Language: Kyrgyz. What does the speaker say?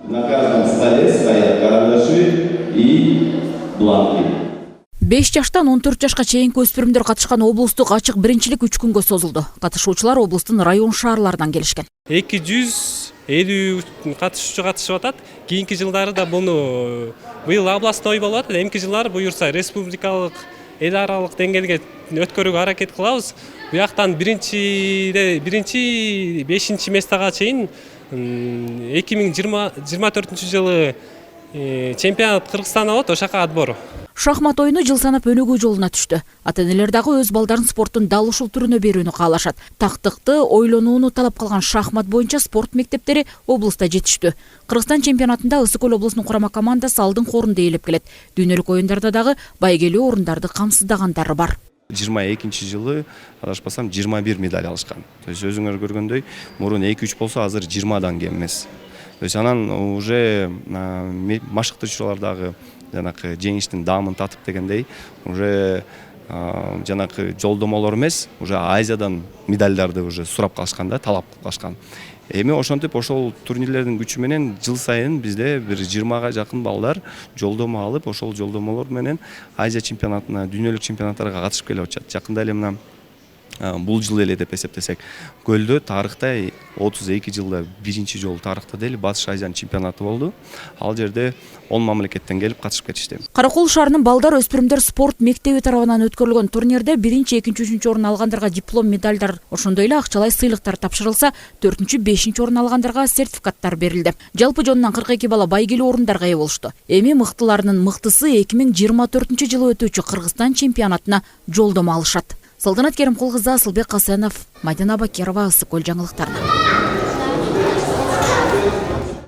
На каждом столе стоят карандаши и бланки. 5 жаштан 14 жашка чейинки өспүрүмдөр катышкан облустук ачык биринчилик 3 күнгө созулду. Катышуучулар облустун район шаарларынан келишкен. 250 катышуучу катышып атат. Кийинки жылдары да буну быйыл областной болуп атат. Эмки жылдары буюрса республикалык, эл аралык деңгээлге өткөрүүгө аракет кылабыз. Буяктан биринчи 5 местага чейин 2024 жылы чемпионат Кыргызстанда болот, ошака отбор. Шахмат оюну жыл санап өнүгүү жолуна түштү. Ата-энелер дагы өз балдарын спорттун дал ушул түрүнө берүүнү каалашат. Тактыкты, ойлонууну талап кылган шахмат боюнча спорт мектептери облуста жетиштүү. Кыргызстан чемпионатында Ысык Көл облусунун курама командасы алдыңкы орунду ээлеп келет. Дүйнөлүк оюндарда дагы байгелүү орундарды камсыздагандары бар. 22 жылы адашпасам 21 медаль алышкан. То есть өзүңөр көргөндөй мурун 2-3 болсо азыр 20дан кем эмес. То есть анан уже машыктыучулардагы жанакы жеңиштин даамын татып дегендей уже жанакы жолдомолор эмес, уже Азиядан медальдарды уже сурап калышкан да, талап кылышкан. Эми ошентип ошол турнирлердин күчү менен жыл сайын бизде бир 20га жакын балдар жолдомо алып, ошол жолдомолор менен Азия чемпионатына, дүйнөлүк чемпионаттарга катышып келип атышат. Жакында эле мына бул жыл эле деп эсептесек, Көлдө тарыхта 32 жылда биринчи жолу тарыхта дели Батыш Азиянын чемпионаты болду. Ал жерде 10 мамлекеттен келип катышып кетишти. Каракол шаарынын балдар өспүрүмдөр спорт мектеби тарабынан өткөрүлгөн турнирде 1-2, 3 орун алгандарга диплом, медальдар, ошондой эле акчалай сыйлыктар тапшырылса, 4, 5 орун алгандарга сертификаттар берилди. Жалпы жонунан 42 бала байгелүү орундарга ээ болушту. Эми мыктыларынын мыктысы 2024 жылы өтүүчү Кыргызстан чемпионатына жолдомо алышат. Салтанат Керимкул кызы, Асылбек Касенов, Мадина Бакирова, Ысык Көл жаңылыктарынан.